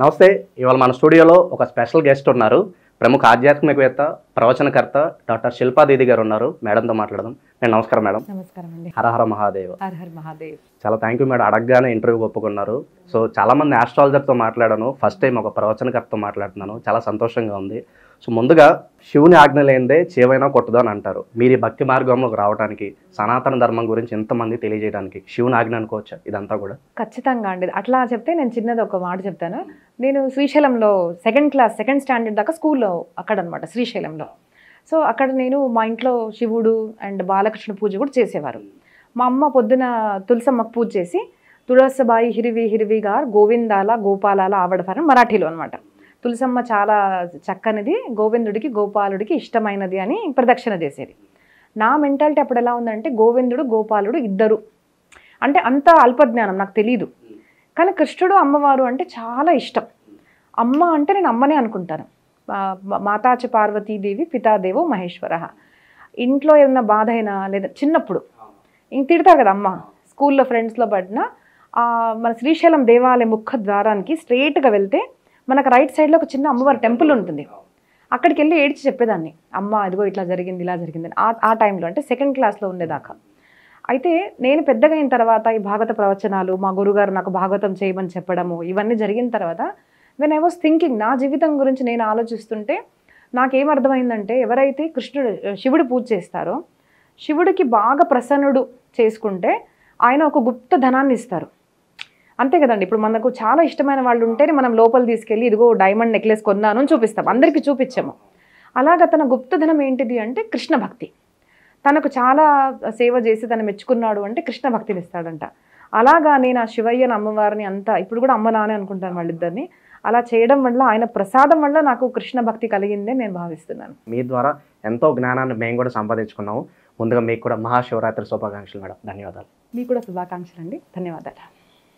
నమస్తే. ఇవాళ మన స్టూడియోలో ఒక స్పెషల్ గెస్ట్ ఉన్నారు. ప్రముఖ ఆధ్యాత్మికవేత్త, ప్రవచనకర్త డాక్టర్ శిల్పా దీది గారు ఉన్నారు. మేడంతో మాట్లాడదాం. నమస్కారం మేడం. నమస్కారం అండి. హర హర మహాదేవ్. హర హర మహాదేవ్. చాలా థ్యాంక్ యూ మేడం. అడగగానే ఇంటర్వ్యూ ఒప్పుకున్నారు. సో చాలా మంది ఆస్ట్రాలజర్తో మాట్లాడాను, ఫస్ట్ టైం ఒక ప్రవచనకర్తతో మాట్లాడుతున్నాను. చాలా సంతోషంగా ఉంది. సో ముందుగా శివుని ఆజ్ఞ లేనిదే చేవైనా కొట్టదు అని అంటారు. మీరు ఈ భక్తి మార్గంలోకి రావడానికి, సనాతన ధర్మం గురించి ఎంతమంది తెలియజేయడానికి శివుని ఆజ్ఞ అనుకోవచ్చు ఇదంతా కూడా? ఖచ్చితంగా అండి. అట్లా చెప్తే నేను చిన్నది ఒక మాట చెప్తాను. నేను శ్రీశైలంలో సెకండ్ స్టాండర్డ్ దాకా స్కూల్లో అక్కడ అనమాట, శ్రీశైలంలో. సో అక్కడ నేను మా ఇంట్లో శివుడు అండ్ బాలకృష్ణ పూజ కూడా చేసేవారు. మా అమ్మ పొద్దున తులసమ్మకు పూజ చేసి తులసబాయి హిరివి హిరివిగా గోవిందాల గోపాలాల ఆవడఫారం మరాఠీలో అనమాట. తులసమ్మ చాలా చక్కనిది, గోవిందుడికి గోపాలుడికి ఇష్టమైనది అని ప్రదక్షిణ చేసేది. నా మెంటాలిటీ అప్పుడు ఎలా ఉందంటే గోవిందుడు గోపాలుడు ఇద్దరు అంటే అంత అల్పజ్ఞానం, నాకు తెలీదు. కానీ కృష్ణుడు అమ్మవారు అంటే చాలా ఇష్టం. అమ్మ అంటే నేను అమ్మనే అనుకుంటాను. మాతాచ పార్వతీదేవి పితాదేవో మహేశ్వర. ఇంట్లో ఏమన్నా బాధ అయినా లేదా చిన్నప్పుడు ఇంక తిడతారు కదా అమ్మ, స్కూల్లో ఫ్రెండ్స్లో పడిన మన శ్రీశైలం దేవాలయ ముఖ ద్వారానికి స్ట్రైట్గా వెళ్తే మనకు రైట్ సైడ్లో ఒక చిన్న అమ్మవారి టెంపుల్ ఉంటుంది. అక్కడికి వెళ్ళి ఏడ్చి చెప్పేదాన్ని, అమ్మ ఇదిగో ఇట్లా జరిగింది ఇలా జరిగిందని. ఆ టైంలో అంటే సెకండ్ క్లాస్లో ఉండేదాకా. అయితే నేను పెద్దగా అయిన తర్వాత ఈ భాగవత ప్రవచనాలు, మా గురుగారు నాకు భాగవతం చేయమని చెప్పడము, ఇవన్నీ జరిగిన తర్వాత వెన్ ఐ వాస్ థింకింగ్, నా జీవితం గురించి నేను ఆలోచిస్తుంటే నాకేమర్థమైందంటే ఎవరైతే శివుడు పూజ చేస్తారో, శివుడికి బాగా ప్రసన్నుడు చేసుకుంటే ఆయన ఒక గుప్త ధనాన్ని ఇస్తారు. అంతే కదండి. ఇప్పుడు మనకు చాలా ఇష్టమైన వాళ్ళు ఉంటేనే మనం లోపల తీసుకెళ్ళి ఇదిగో డైమండ్ నెక్లెస్ కొన్నాను అని చూపిస్తాం, అందరికీ చూపించాము. అలాగా తన గుప్తధనం ఏంటిది అంటే కృష్ణ భక్తి. తనకు చాలా సేవ చేసి తను మెచ్చుకున్నాడు అంటే కృష్ణ భక్తిని ఇస్తాడంట. అలాగా నేను ఆ శివయ్యని అమ్మవారిని అంతా ఇప్పుడు కూడా అమ్మ నానే అనుకుంటాను వాళ్ళిద్దరిని. అలా చేయడం వల్ల ఆయన ప్రసాదం వల్ల నాకు కృష్ణ భక్తి కలిగిందే నేను భావిస్తున్నాను. మీ ద్వారా ఎంతో జ్ఞానాన్ని మేము కూడా సంపాదించుకున్నాము. ముందుగా మీకు కూడా మహాశివరాత్రి శుభాకాంక్షలు మేడం. ధన్యవాదాలు. మీకు కూడా శుభాకాంక్షలు అండి. ధన్యవాదాలు.